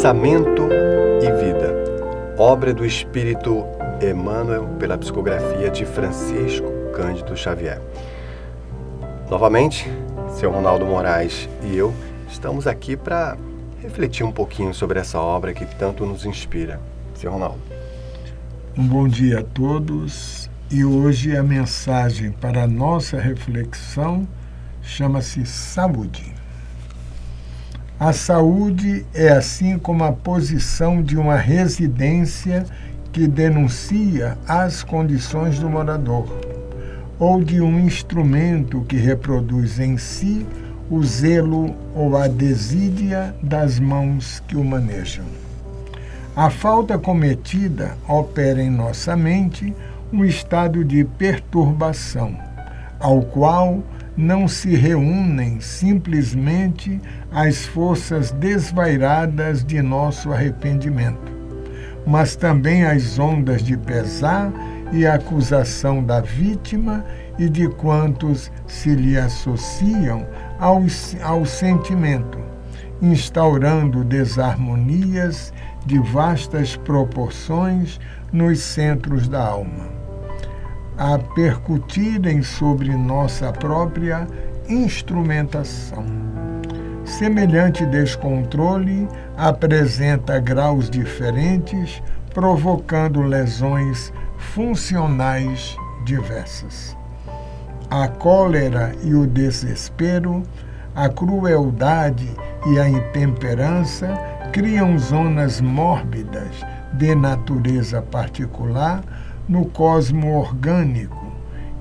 Pensamento e Vida, obra do Espírito Emmanuel pela psicografia de Francisco Cândido Xavier. Novamente, seu Ronaldo Moraes e eu estamos aqui para refletir um pouquinho sobre essa obra que tanto nos inspira. Seu Ronaldo. Um bom dia a todos, e hoje a mensagem para a nossa reflexão chama-se saúde. A saúde é assim como a posição de uma residência que denuncia as condições do morador, ou de um instrumento que reproduz em si o zelo ou a desídia das mãos que o manejam. A falta cometida opera em nossa mente um estado de perturbação, ao qual não se reúnem simplesmente as forças desvairadas de nosso arrependimento, mas também as ondas de pesar e acusação da vítima e de quantos se lhe associam ao sentimento, instaurando desarmonias de vastas proporções nos centros da alma, a percutirem sobre nossa própria instrumentação. Semelhante descontrole apresenta graus diferentes, provocando lesões funcionais diversas. A cólera e o desespero, a crueldade e a intemperança criam zonas mórbidas de natureza particular no cosmo orgânico,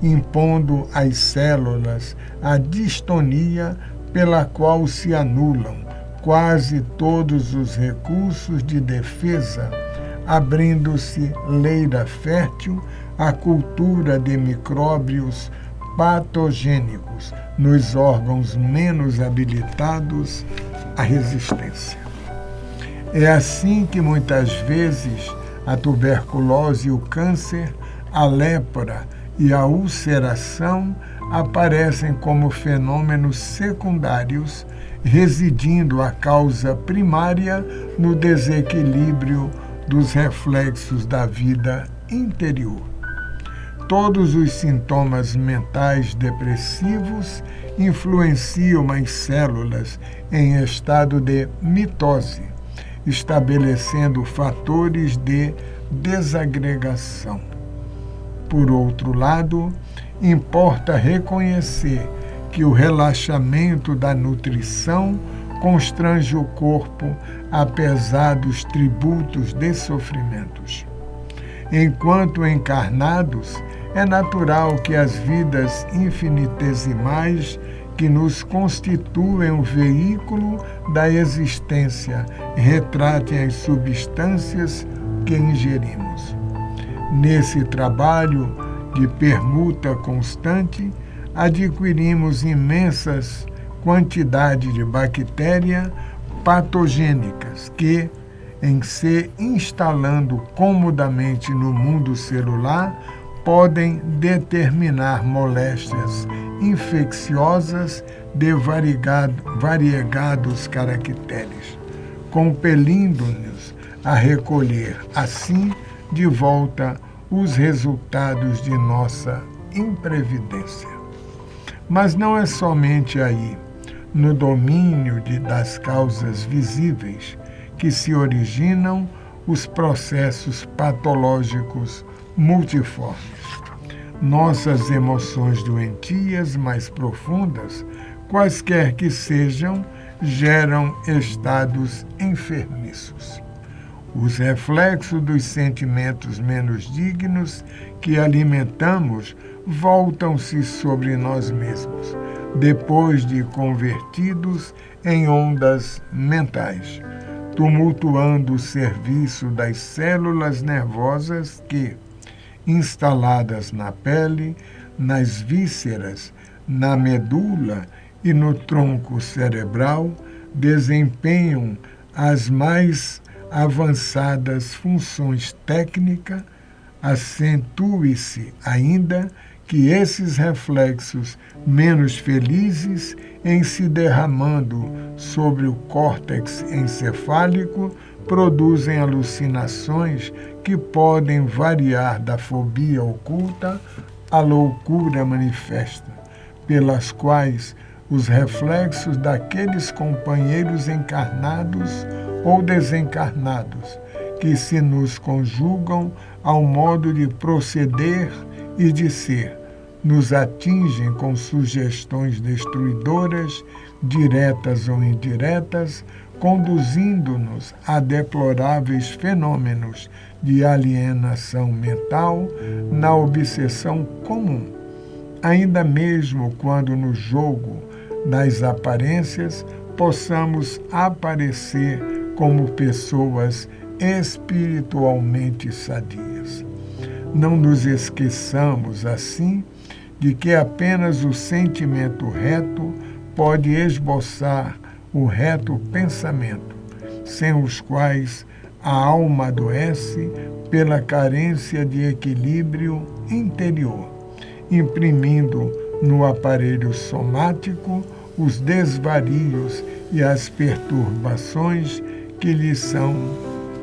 impondo às células a distonia pela qual se anulam quase todos os recursos de defesa, abrindo-se leira fértil à cultura de micróbios patogênicos nos órgãos menos habilitados à resistência. É assim que muitas vezes a tuberculose e o câncer, a lepra e a ulceração aparecem como fenômenos secundários, residindo a causa primária no desequilíbrio dos reflexos da vida interior. Todos os sintomas mentais depressivos influenciam as células em estado de mitose, estabelecendo fatores de desagregação. Por outro lado, importa reconhecer que o relaxamento da nutrição constrange o corpo apesar dos tributos de sofrimentos. Enquanto encarnados, é natural que as vidas infinitesimais que nos constituem o veículo da existência retratem as substâncias que ingerimos. Nesse trabalho de permuta constante, adquirimos imensas quantidades de bactérias patogênicas que, em se instalando comodamente no mundo celular, podem determinar moléstias infecciosas de variegados caracteres, compelindo-nos a recolher, assim, de volta os resultados de nossa imprevidência. Mas não é somente aí, no domínio das causas visíveis, que se originam os processos patológicos multiformes. Nossas emoções doentias mais profundas, quaisquer que sejam, geram estados enfermiços. Os reflexos dos sentimentos menos dignos que alimentamos voltam-se sobre nós mesmos, depois de convertidos em ondas mentais, tumultuando o serviço das células nervosas que, instaladas na pele, nas vísceras, na medula e no tronco cerebral, desempenham as mais avançadas funções técnicas. Acentue-se ainda que esses reflexos menos felizes, em se derramando sobre o córtex encefálico, produzem alucinações que podem variar da fobia oculta à loucura manifesta, pelas quais os reflexos daqueles companheiros encarnados ou desencarnados que se nos conjugam ao modo de proceder e de ser, nos atingem com sugestões destruidoras, diretas ou indiretas, conduzindo-nos a deploráveis fenômenos de alienação mental na obsessão comum, ainda mesmo quando no jogo das aparências possamos aparecer como pessoas espiritualmente sadias. Não nos esqueçamos, assim, de que apenas o sentimento reto pode esboçar o reto pensamento, sem os quais a alma adoece pela carência de equilíbrio interior, imprimindo no aparelho somático os desvarios e as perturbações que lhe são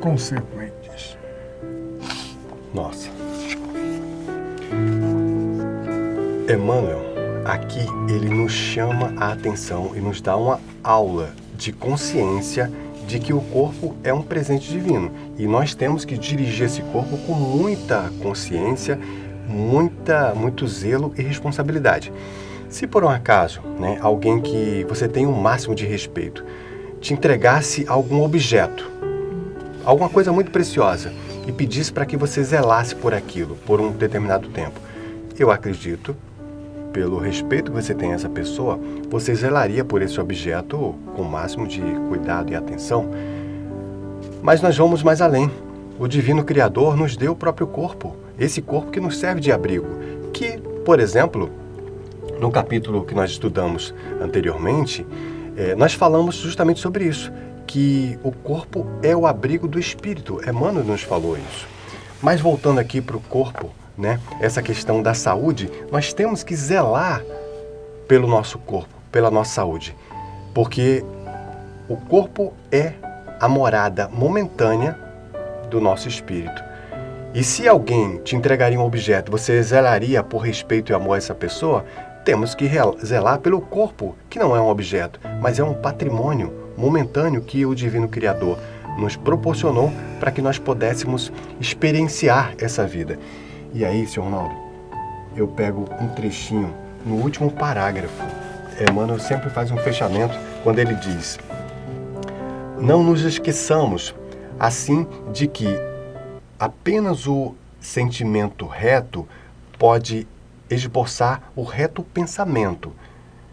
consequentes. Nossa. Emmanuel, aqui ele nos chama a atenção e nos dá uma aula de consciência de que o corpo é um presente divino e nós temos que dirigir esse corpo com muita consciência, muito zelo e responsabilidade. Se por um acaso, alguém que você tem o máximo de respeito, te entregasse algum objeto, alguma coisa muito preciosa, e pedisse para que você zelasse por aquilo, por um determinado tempo, eu acredito, pelo respeito que você tem a essa pessoa, você zelaria por esse objeto com o máximo de cuidado e atenção. Mas nós vamos mais além. O Divino Criador nos deu o próprio corpo, esse corpo que nos serve de abrigo, que, por exemplo, no capítulo que nós estudamos anteriormente, nós falamos justamente sobre isso, que o corpo é o abrigo do espírito. Emmanuel nos falou isso. Mas voltando aqui para o corpo, essa questão da saúde, nós temos que zelar pelo nosso corpo, pela nossa saúde, porque o corpo é a morada momentânea do nosso espírito. E se alguém te entregaria um objeto, você zelaria por respeito e amor a essa pessoa? Temos que zelar pelo corpo, que não é um objeto, mas é um patrimônio momentâneo que o Divino Criador nos proporcionou para que nós pudéssemos experienciar essa vida. E aí, Sr. Ronaldo, eu pego um trechinho no último parágrafo. Emmanuel sempre faz um fechamento quando ele diz: não nos esqueçamos, assim, de que apenas o sentimento reto pode esboçar o reto pensamento,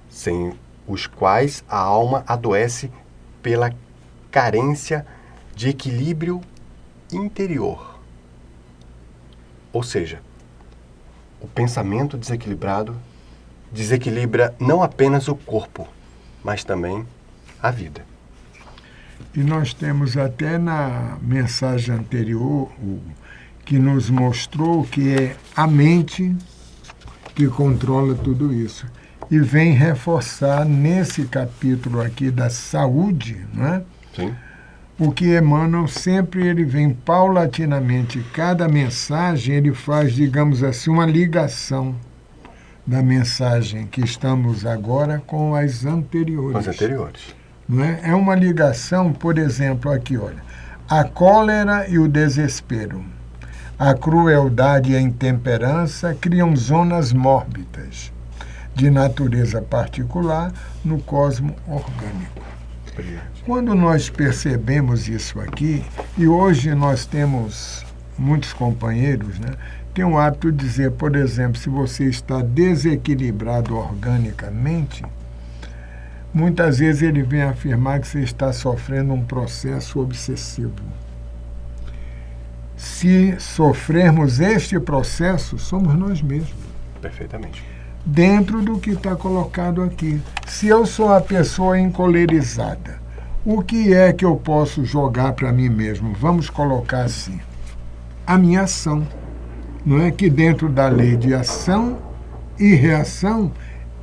sem os quais a alma adoece pela carência de equilíbrio interior. Ou seja, o pensamento desequilibrado desequilibra não apenas o corpo, mas também a vida. E nós temos até na mensagem anterior, que nos mostrou que é a mente que controla tudo isso. E vem reforçar nesse capítulo aqui da saúde, Sim. O que Emmanuel sempre ele vem paulatinamente, cada mensagem ele faz, digamos assim, uma ligação da mensagem que estamos agora com as anteriores. As anteriores. É uma ligação, por exemplo, aqui, olha, a cólera e o desespero, a crueldade e a intemperança criam zonas mórbidas de natureza particular no cosmo orgânico. Quando nós percebemos isso aqui, e hoje nós temos muitos companheiros, tem o hábito de dizer, por exemplo, se você está desequilibrado organicamente, muitas vezes ele vem afirmar que você está sofrendo um processo obsessivo. Se sofrermos este processo, somos nós mesmos. Perfeitamente. Dentro do que está colocado aqui. Se eu sou a pessoa encolerizada, o que é que eu posso jogar para mim mesmo? Vamos colocar assim, a minha ação. Não é que dentro da lei de ação e reação,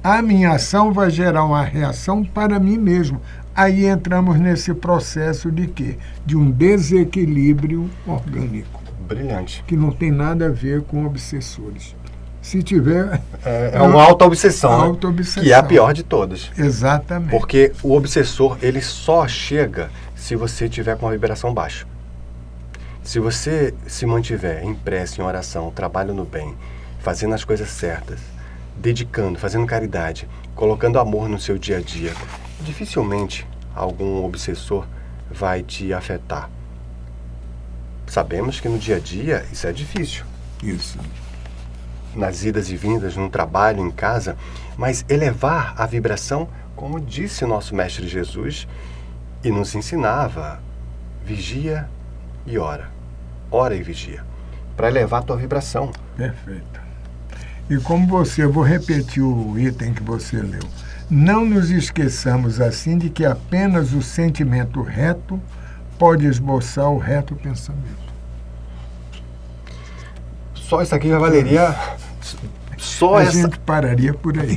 a minha ação vai gerar uma reação para mim mesmo. Aí entramos nesse processo de quê? De um desequilíbrio orgânico, Brilhante. que não tem nada a ver com obsessores. Se tiver... É uma auto-obsessão, né? Auto-obsessão. Que é a pior de todas. Exatamente. Porque o obsessor, ele só chega se você tiver com a vibração baixa. Se você se mantiver em prece, em oração, trabalho no bem, fazendo as coisas certas, dedicando, fazendo caridade, colocando amor no seu dia a dia, dificilmente algum obsessor vai te afetar. Sabemos que no dia a dia isso é difícil. Isso. Nas idas e vindas, no trabalho, em casa, mas elevar a vibração, como disse o nosso Mestre Jesus, e nos ensinava, vigia e ora. Ora e vigia, para elevar a tua vibração. Perfeito. E como eu vou repetir o item que você leu. Não nos esqueçamos assim de que apenas o sentimento reto pode esboçar o reto pensamento. Só isso aqui já valeria... Só a essa... gente pararia por aí.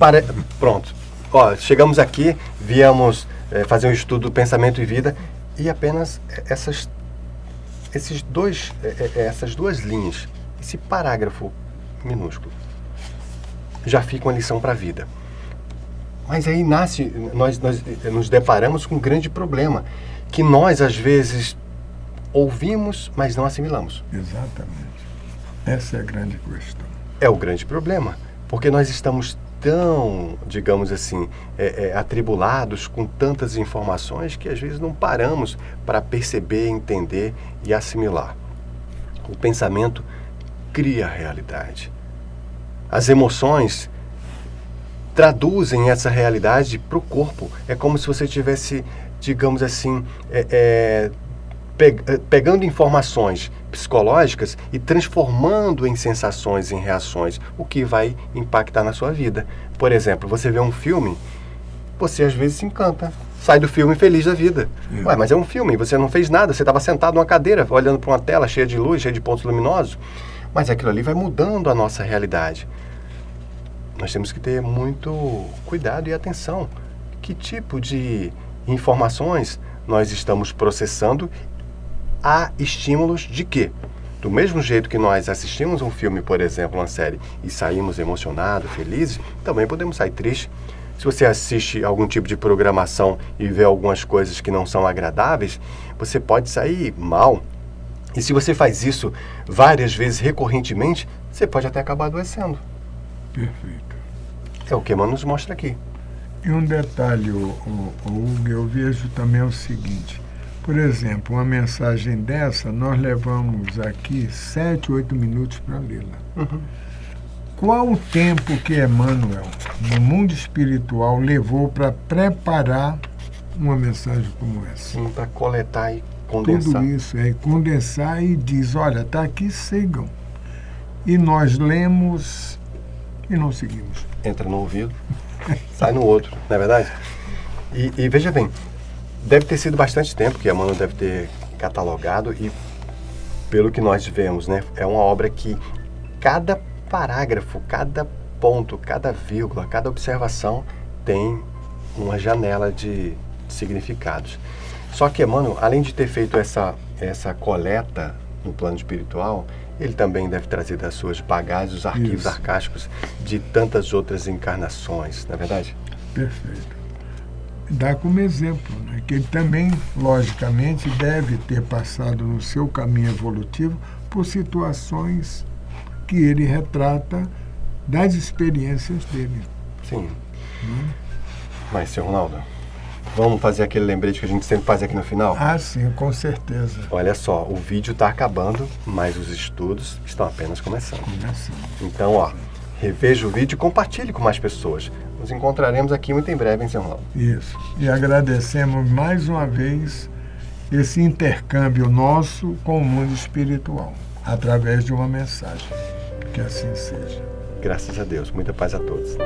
Pronto. Ó, chegamos aqui, viemos fazer um estudo do pensamento e vida, e apenas essas duas linhas, esse parágrafo minúsculo, já fica uma lição para a vida. Mas aí nós nos deparamos com um grande problema, que nós às vezes ouvimos, mas não assimilamos. Exatamente. Essa é a grande questão. É o grande problema, porque nós estamos tão, digamos assim, atribulados com tantas informações que às vezes não paramos para perceber, entender e assimilar. O pensamento cria a realidade. As emoções traduzem essa realidade para o corpo. É como se você tivesse, digamos assim, pegando informações psicológicas e transformando em sensações, em reações, o que vai impactar na sua vida. Por exemplo, você vê um filme, você às vezes se encanta, sai do filme feliz da vida. Ué, mas é um filme, você não fez nada, você estava sentado numa cadeira, olhando para uma tela cheia de luz, cheia de pontos luminosos, mas aquilo ali vai mudando a nossa realidade. Nós temos que ter muito cuidado e atenção. Que tipo de informações nós estamos processando a estímulos de quê? Do mesmo jeito que nós assistimos um filme, por exemplo, uma série, e saímos emocionados, felizes, também podemos sair tristes. Se você assiste algum tipo de programação e vê algumas coisas que não são agradáveis, você pode sair mal. E se você faz isso várias vezes, recorrentemente, você pode até acabar adoecendo. Perfeito. É o que Emmanuel nos mostra aqui. E um detalhe, Hugo, eu vejo também o seguinte. Por exemplo, uma mensagem dessa, nós levamos aqui 7, 8 minutos para lê-la. Uhum. Qual o tempo que Emmanuel, no mundo espiritual, levou para preparar uma mensagem como essa? Sim, para coletar e condensar. Tudo isso, condensar e diz, olha, está aqui, sigam. E nós lemos e não seguimos. Entra no ouvido, sai no outro, não é verdade? E veja bem, deve ter sido bastante tempo que Emmanuel deve ter catalogado e, pelo que nós vemos, né, é uma obra que cada parágrafo, cada ponto, cada vírgula, cada observação tem uma janela de significados. Só que Emmanuel, além de ter feito essa coleta no plano espiritual, ele também deve trazer das suas bagagens, os arquivos arcásticos de tantas outras encarnações, não é verdade? Perfeito. Dá como exemplo, né, que ele também, logicamente, deve ter passado no seu caminho evolutivo por situações que ele retrata das experiências dele. Sim. Mas, seu Ronaldo, vamos fazer aquele lembrete que a gente sempre faz aqui no final? Ah, sim, com certeza. Olha só, o vídeo está acabando, mas os estudos estão apenas começando. Então, ó, reveja o vídeo e compartilhe com mais pessoas. Nos encontraremos aqui muito em breve, hein, seu Ronaldo? Isso. E agradecemos mais uma vez esse intercâmbio nosso com o mundo espiritual, através de uma mensagem. Que assim seja. Graças a Deus. Muita paz a todos.